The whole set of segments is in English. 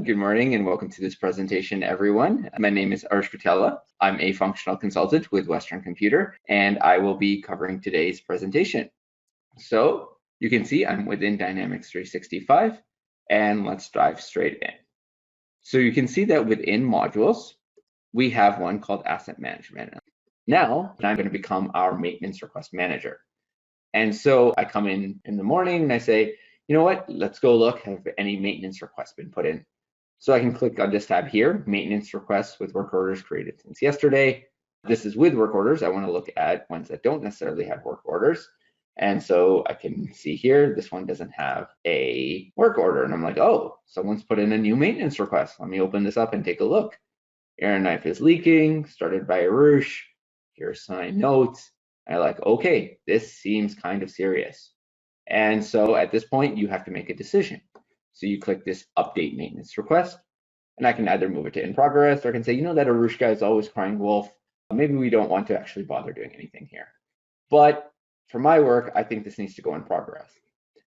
Good morning and welcome to this presentation, everyone. My name is Arsh Patella. I'm a functional consultant with Western Computer, and I will be covering today's presentation. So you can see I'm within Dynamics 365, and let's dive straight in. So you can see that within modules, we have one called Asset Management. Now I'm going to become our maintenance request manager. And so I come in the morning and I say, you know what, let's go look, have any maintenance requests been put in? So I can click on this tab here, maintenance requests with work orders created since yesterday. This is with work orders. I want to look at ones that don't necessarily have work orders. And so I can see here, this one doesn't have a work order. And I'm like, oh, someone's put in a new maintenance request. Let me open this up and take a look. Air knife is leaking, started by Arush. Here's signed notes. I'm like, okay, this seems kind of serious. And so at this point, you have to make a decision. So you click this update maintenance request, and I can either move it to in progress, or I can say, you know, that Arush guy is always crying wolf. Maybe we don't want to actually bother doing anything here. But for my work, I think this needs to go in progress.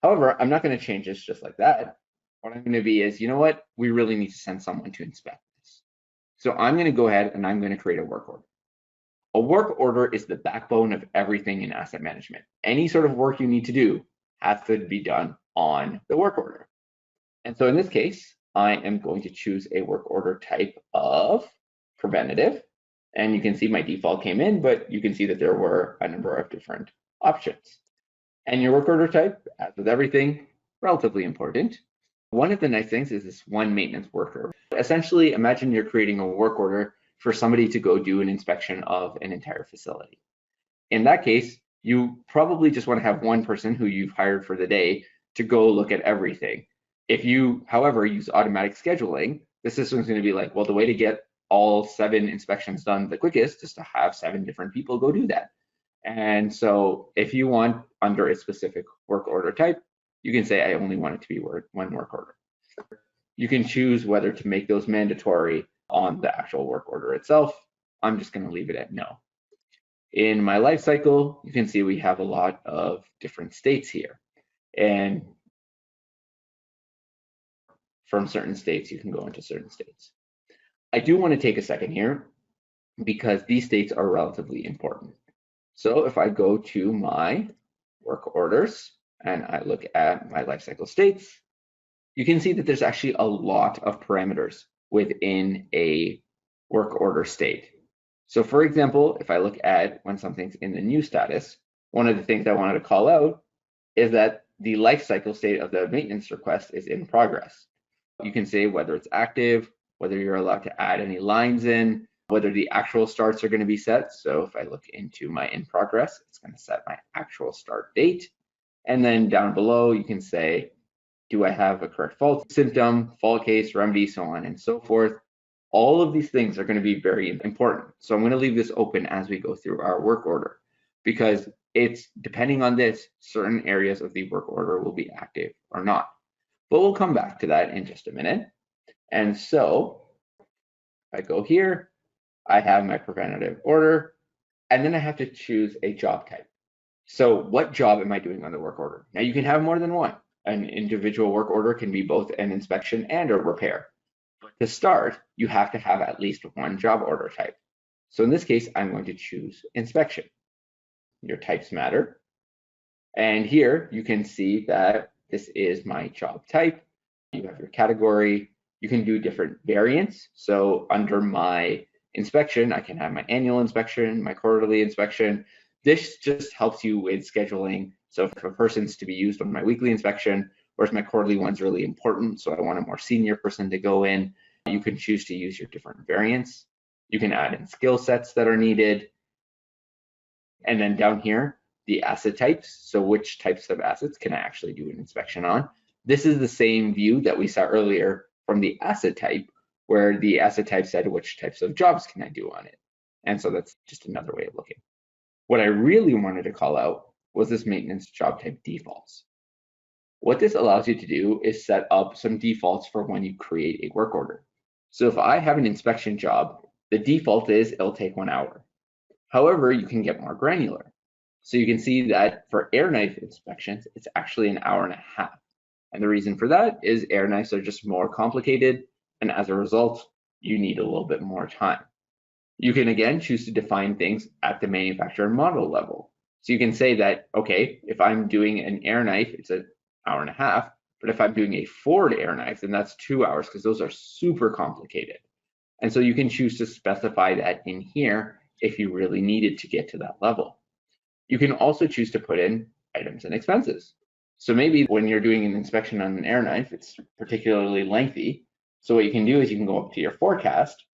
However, I'm not going to change this just like that. What I'm going to be is, you know what, we really need to send someone to inspect this. So I'm going to go ahead and I'm going to create a work order. A work order is the backbone of everything in asset management. Any sort of work you need to do has to be done on the work order. And so in this case, I am going to choose a work order type of preventative. And you can see my default came in, but you can see that there were a number of different options. And your work order type, as with everything, relatively important. One of the nice things is this one maintenance worker. Essentially, imagine you're creating a work order for somebody to go do an inspection of an entire facility. In that case, you probably just want to have one person who you've hired for the day to go look at everything. If you, however, use automatic scheduling, the system is going to be like, well, the way to get all 7 inspections done the quickest is to have 7 different people go do that. And so if you want under a specific work order type, you can say, I only want it to be one work order. You can choose whether to make those mandatory on the actual work order itself. I'm just going to leave it at no. In my life cycle, you can see we have a lot of different states here. And from certain states, you can go into certain states. I do want to take a second here because these states are relatively important. So if I go to my work orders and I look at my life cycle states, you can see that there's actually a lot of parameters within a work order state. So for example, if I look at when something's in the new status, one of the things I wanted to call out is that the life cycle state of the maintenance request is in progress. You can say whether it's active, whether you're allowed to add any lines in, whether the actual starts are going to be set. So if I look into my in progress, it's going to set my actual start date. And then down below, you can say, do I have a correct fault symptom, fault case, remedy, so on and so forth. All of these things are going to be very important. So I'm going to leave this open as we go through our work order, because it's depending on this, certain areas of the work order will be active or not. But we'll come back to that in just a minute. And so if I go here, I have my preventative order, and then I have to choose a job type. So what job am I doing on the work order? Now you can have more than one. An individual work order can be both an inspection and a repair. But to start, you have to have at least one job order type. So in this case, I'm going to choose inspection. Your types matter. And here you can see that this is my job type. You have your category. You can do different variants. So under my inspection, I can have my annual inspection, my quarterly inspection. This just helps you with scheduling. So if a person's to be used on my weekly inspection, whereas my quarterly one's really important, so I want a more senior person to go in, you can choose to use your different variants. You can add in skill sets that are needed. And then down here, the asset types. So which types of assets can I actually do an inspection on? This is the same view that we saw earlier from the asset type, where the asset type said which types of jobs can I do on it. And so that's just another way of looking. What I really wanted to call out was this maintenance job type defaults. What this allows you to do is set up some defaults for when you create a work order. So if I have an inspection job, the default is it'll take 1 hour. However, you can get more granular. So you can see that for air knife inspections, it's actually 1.5 hours. And the reason for that is air knives are just more complicated. and as a result, you need a little bit more time. You can again choose to define things at the manufacturer model level. So you can say that, okay, if I'm doing an air knife, it's an hour and a half, but if I'm doing a Ford air knife, then that's 2 hours because those are super complicated. And so you can choose to specify that in here if you really needed to get to that level. You can also choose to put in items and expenses. So maybe when you're doing an inspection on an air knife, it's particularly lengthy. So what you can do is you can go up to your forecast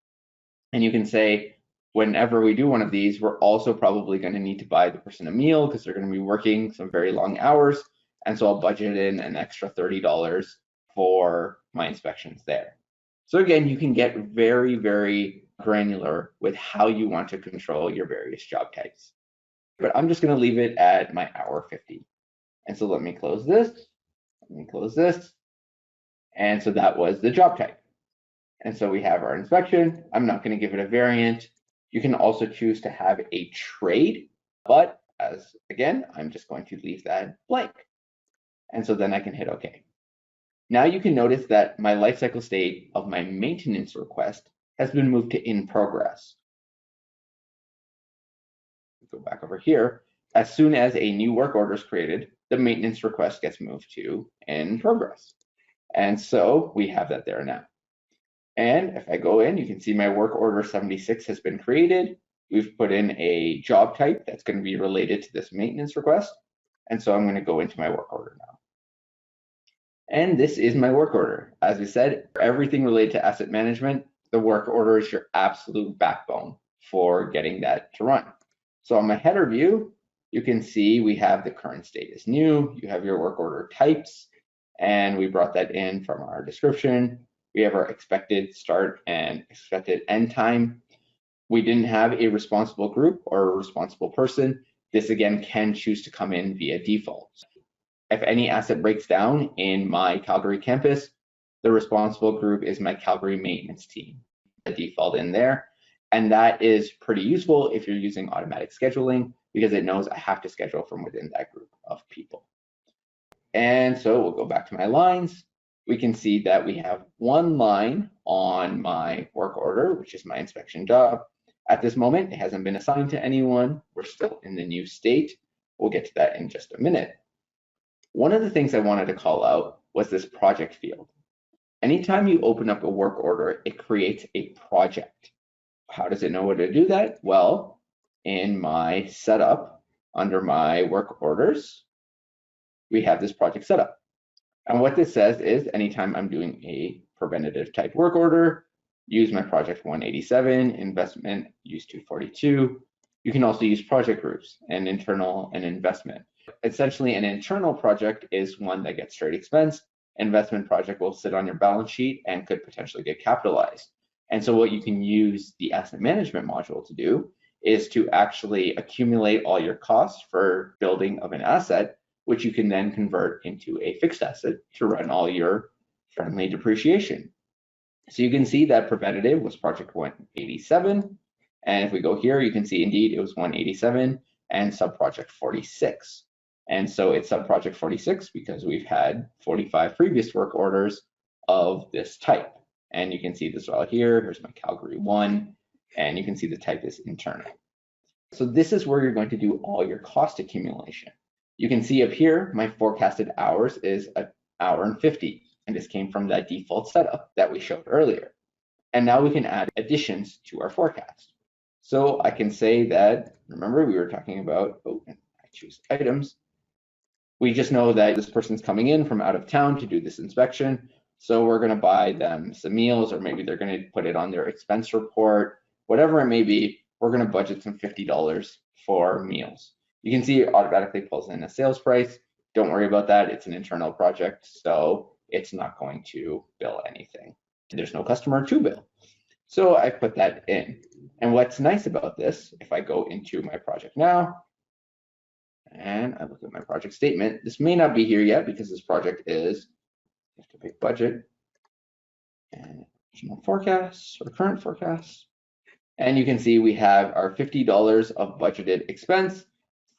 and you can say, whenever we do one of these, we're also probably going to need to buy the person a meal because they're going to be working some very long hours. And so I'll budget in an extra $30 for my inspections there. So again, you can get very, very granular with how you want to control your various job types. But I'm just going to leave it at my hour 50. And so let me close this. Let me close this. And so that was the job type. And so we have our inspection. I'm not going to give it a variant. You can also choose to have a trade, but as again, I'm just going to leave that blank. And so then I can hit OK. Now you can notice that my lifecycle state of my maintenance request has been moved to in progress. Go back over here. As soon as a new work order is created, the maintenance request gets moved to in progress. And so we have that there now. And if I go in, you can see my work order 76 has been created. We've put in a job type that's going to be related to this maintenance request. And so I'm going to go into my work order now. And this is my work order. As we said, everything related to asset management, the work order is your absolute backbone for getting that to run. So on my header view, you can see we have the current state is new. You have your work order types, and we brought that in from our description. We have our expected start and expected end time. We didn't have a responsible group or a responsible person. This again can choose to come in via default. If any asset breaks down in my Calgary campus, the responsible group is my Calgary maintenance team, the default in there. And that is pretty useful if you're using automatic scheduling because it knows I have to schedule from within that group of people. And so we'll go back to my lines. We can see that we have one line on my work order, which is my inspection job. At this moment, it hasn't been assigned to anyone. We're still in the new state. We'll get to that in just a minute. One of the things I wanted to call out was this project field. Anytime you open up a work order, it creates a project. How does it know what to do that? Well, in my setup, under my work orders, we have this project setup. And what this says is anytime I'm doing a preventative type work order, use my project 187, investment, use 242. You can also use project groups and internal and investment. Essentially, an internal project is one that gets straight expense. Investment project will sit on your balance sheet and could potentially get capitalized. And so what you can use the asset management module to do is to actually accumulate all your costs for building of an asset, which you can then convert into a fixed asset to run all your friendly depreciation. So you can see that preventative was project 187. And if we go here, you can see indeed it was 187 and subproject 46. And so it's subproject 46 because we've had 45 previous work orders of this type. And you can see this all here. Here's my Calgary 1, and you can see the type is internal. So this is where you're going to do all your cost accumulation. You can see up here, my forecasted hours is an hour and 50, and this came from that default setup that we showed earlier. And now we can add additions to our forecast. So I can say that, remember we were talking about, I choose items. We just know that this person's coming in from out of town to do this inspection. So we're going to buy them some meals, or maybe they're going to put it on their expense report, whatever it may be. We're going to budget some $50 for meals. You can see it automatically pulls in a sales price. Don't worry about that. It's an internal project, so it's not going to bill anything. There's no customer to bill. So I put that in. And what's nice about this, if I go into my project now, and I look at my project statement, this may not be here yet because this project is have to pick budget and original forecasts or current forecasts. And you can see we have our $50 of budgeted expense,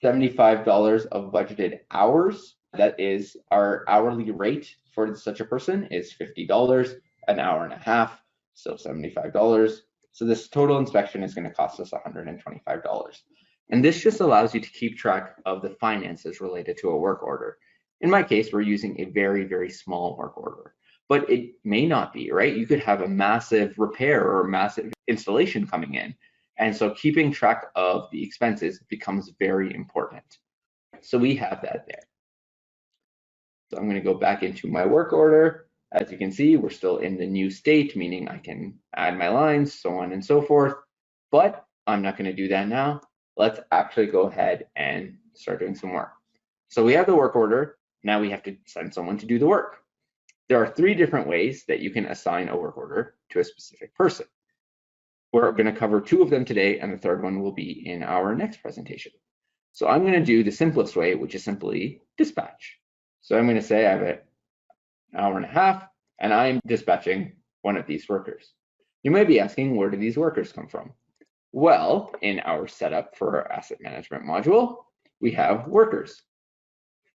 $75 of budgeted hours. That is our hourly rate for such a person is $50. an hour and a half, so $75. So this total inspection is going to cost us $125. And this just allows you to keep track of the finances related to a work order. In my case, we're using a very, very small work order, but it may not be, right? You could have a massive repair or a massive installation coming in. And so keeping track of the expenses becomes very important. So we have that there. So I'm going to go back into my work order. As you can see, we're still in the new state, meaning I can add my lines, so on and so forth, but I'm not going to do that now. Let's actually go ahead and start doing some work. So we have the work order. Now we have to send someone to do the work. There are 3 different ways that you can assign a work order to a specific person. We're going to cover 2 of them today, and the third one will be in our next presentation. So I'm going to do the simplest way, which is simply dispatch. So I'm going to say I have an hour and a half, and I'm dispatching one of these workers. You may be asking, where do these workers come from? Well, in our setup for our asset management module, we have workers.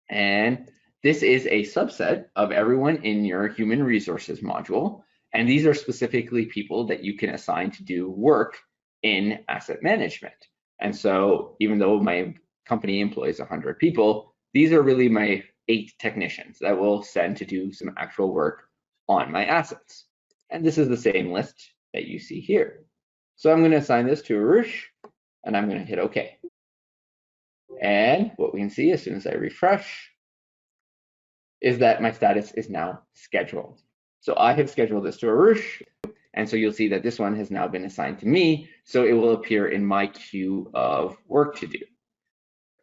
And this is a subset of everyone in your human resources module. And these are specifically people that you can assign to do work in asset management. And so even though my company employs 100 people, these are really my 8 technicians that will send to do some actual work on my assets. And this is the same list that you see here. So I'm going to assign this to Arush, and I'm going to hit OK. And what we can see as soon as I refresh is that my status is now scheduled. So I have scheduled this to Arush, and so you'll see that this one has now been assigned to me, so it will appear in my queue of work to do.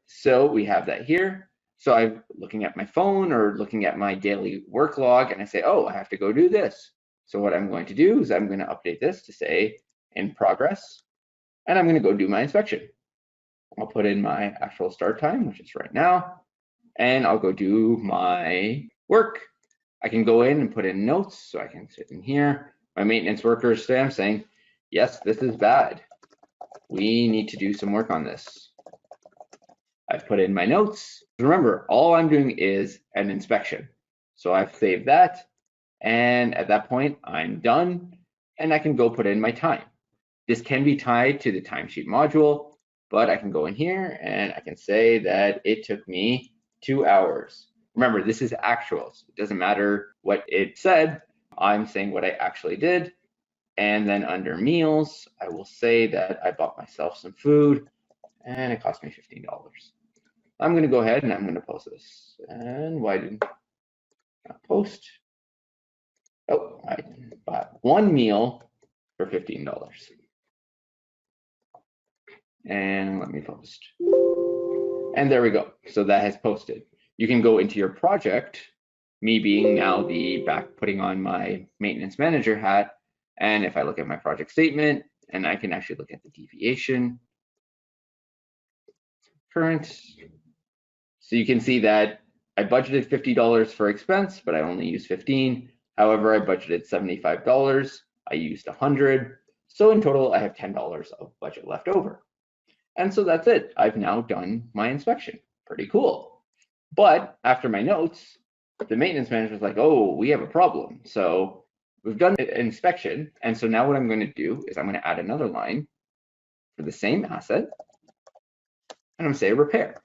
So we have that here. So I'm looking at my phone or looking at my daily work log, and I say, oh, I have to go do this. So what I'm going to do is I'm going to update this to say in progress, and I'm going to go do my inspection. I'll put in my actual start time, which is right now, and I'll go do my work. I can go in and put in notes, so I can sit in here. My maintenance workers say, I'm saying, yes, this is bad. We need to do some work on this. I've put in my notes. Remember, all I'm doing is an inspection. So I've saved that, and at that point, I'm done, and I can go put in my time. This can be tied to the timesheet module, but I can go in here and I can say that it took me 2 hours. Remember, this is actuals. It doesn't matter what it said. I'm saying what I actually did. And then under meals, I will say that I bought myself some food and it cost me $15. I'm going to go ahead and I'm going to post this. And why didn't I post? Oh, I bought 1 meal for $15. And let me post. And there we go. So that has posted. You can go into your project, me being now putting on my maintenance manager hat. And if I look at my project statement, and I can actually look at the deviation, current. So you can see that I budgeted $50 for expense, but I only used 15. However, I budgeted $75. I used 100. So in total, I have $10 of budget left over. And so that's it. I've now done my inspection. Pretty cool. But after my notes, the maintenance manager was like, oh, we have a problem. So we've done an inspection. And so now what I'm going to do is I'm going to add another line for the same asset. And I'm going to say repair.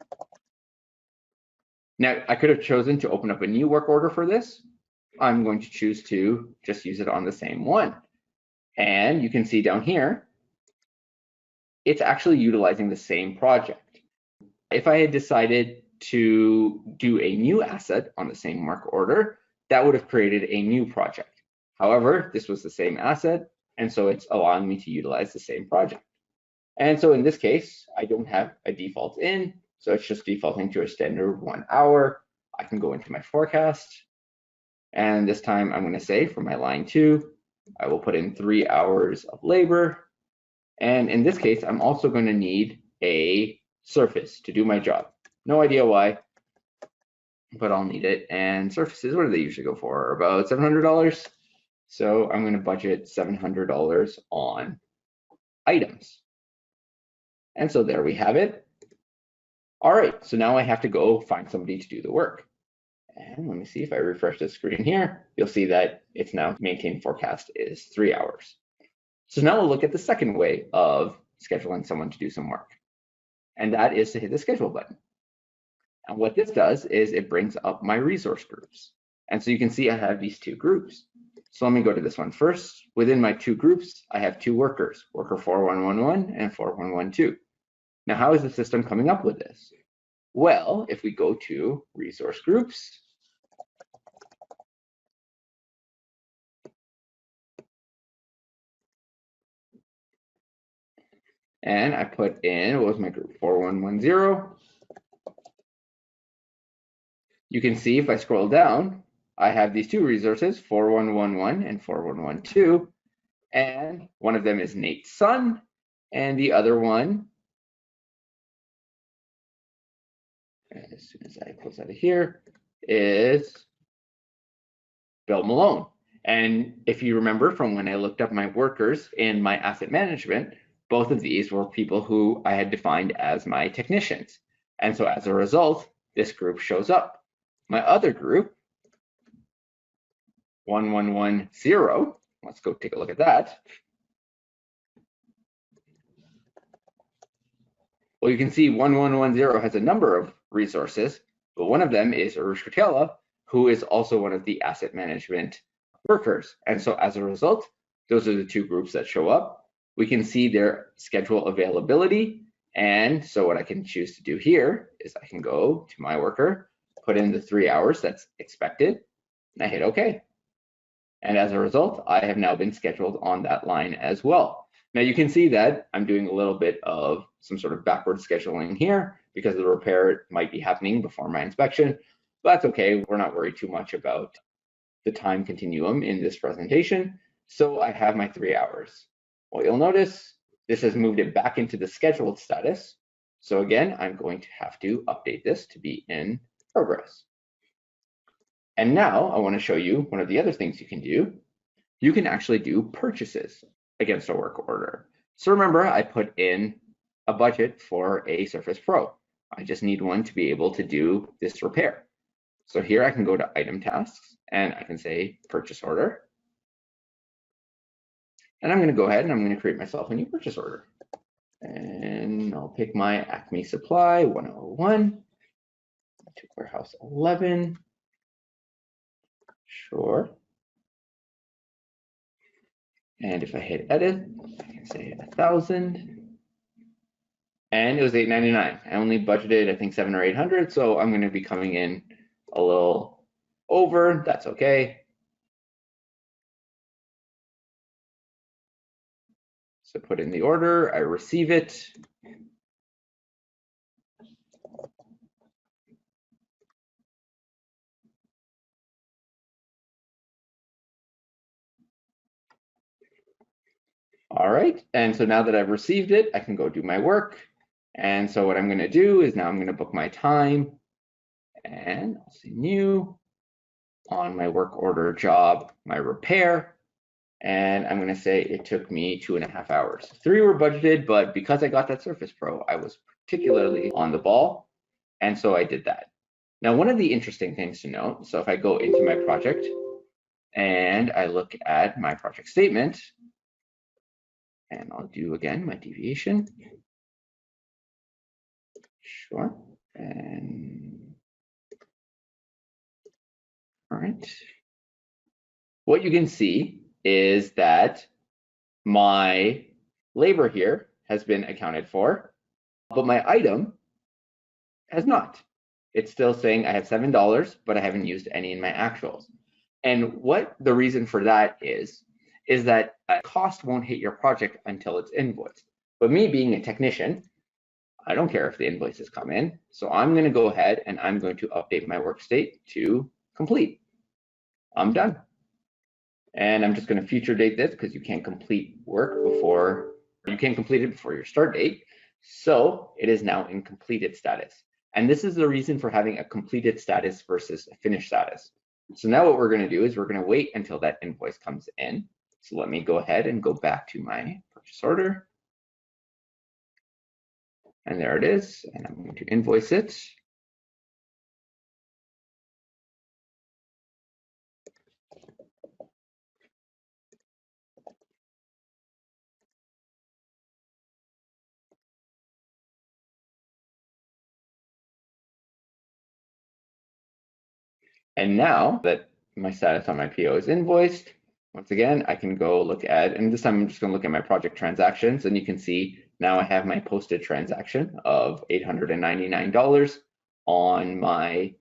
Now, I could have chosen to open up a new work order for this. I'm going to choose to just use it on the same one. And you can see down here, it's actually utilizing the same project. If I had decided to do a new asset on the same work order, that would have created a new project. However, this was the same asset, and so it's allowing me to utilize the same project. And so in this case, I don't have a default in, so it's just defaulting to a standard 1 hour. I can go into my forecast, and this time I'm going to say for my line 2, I will put in 3 hours of labor. And in this case, I'm also going to need a surface to do my job. No idea why, but I'll need it. And surfaces, what do they usually go for? About $700. So I'm going to budget $700 on items. And so there we have it. All right, so now I have to go find somebody to do the work. And let me see if I refresh the screen here, you'll see that it's now maintained forecast is 3 hours. So now we'll look at the second way of scheduling someone to do some work, and that is to hit the schedule button. And what this does is it brings up my resource groups. And so you can see I have these two groups. So let me go to this one first. Within my two groups, I have two workers, worker 4111 and 4112. Now, how is the system coming up with this? Well, if we go to resource groups, and I put in, what was my group, 4110. You can see if I scroll down, I have these two resources, 4111 and 4112, and one of them is Nate's son, and the other one, as soon as I close out of here, is Bill Malone. And if you remember from when I looked up my workers in my asset management, both of these were people who I had defined as my technicians. And so as a result, this group shows up. My other group, 1110, let's go take a look at that. Well, you can see 1110 has a number of resources, but one of them is Arush Kotela, who is also one of the asset management workers. And so as a result, those are the two groups that show up. We can see their schedule availability. And so what I can choose to do here is I can go to my worker, put in the 3 hours that's expected, and I hit OK. And as a result, I have now been scheduled on that line as well. Now you can see that I'm doing a little bit of some sort of backward scheduling here because the repair might be happening before my inspection, but that's okay. We're not worried too much about the time continuum in this presentation. So I have my 3 hours. Well, you'll notice this has moved it back into the scheduled status. So again, I'm going to have to update this to be in progress. And now I want to show you one of the other things you can do. You can actually do purchases against a work order. So remember, I put in a budget for a Surface Pro. I just need one to be able to do this repair. So here I can go to item tasks and I can say purchase order. And I'm going to go ahead and I'm going to create myself a new purchase order. And I'll pick my Acme Supply 101 to warehouse 11. Sure. And if I hit edit, I can say 1,000. And it was $8.99. I only budgeted, I think, 700 or 800. So I'm going to be coming in a little over. That's okay. So put in the order, I receive it. All right, and so now that I've received it, I can go do my work. And so what I'm going to do is now I'm going to book my time, and I'll say new on my work order job, my repair, and I'm going to say it took me 2.5 hours. 3 were budgeted, but because I got that Surface Pro, I was particularly on the ball, and so I did that. Now, one of the interesting things to note, so if I go into my project and I look at my project statement, and I'll do again my deviation. Sure. And all right. What you can see is that my labor here has been accounted for, but my item has not. It's still saying I have $7, but I haven't used any in my actuals. And what the reason for that is that a cost won't hit your project until it's invoiced. But me being a technician, I don't care if the invoices come in. So I'm going to go ahead and I'm going to update my work state to complete. I'm done. And I'm just going to future date this because you can't complete work before, you can't complete it before your start date. So it is now in completed status. And this is the reason for having a completed status versus a finished status. So now what we're going to do is we're going to wait until that invoice comes in. So let me go ahead and go back to my purchase order. And there it is. And I'm going to invoice it. And now that my status on my PO is invoiced, once again, I can go look at, and this time I'm just going to look at my project transactions, and you can see now I have my posted transaction of $899 on my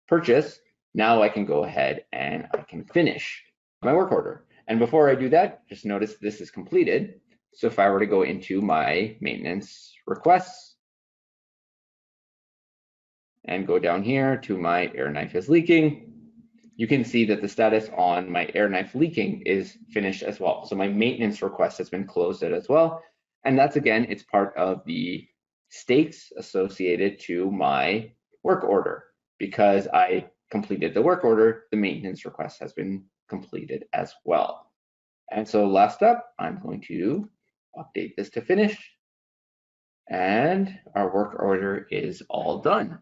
purchase. Now I can go ahead and I can finish my work order. And before I do that, just notice this is completed. So if I were to go into my maintenance requests and go down here to my air knife is leaking, you can see that the status on my air knife leaking is finished as well. So my maintenance request has been closed out as well. And that's, again, it's part of the states associated to my work order. Because I completed the work order, the maintenance request has been completed as well. And so last up, I'm going to update this to finish. And our work order is all done.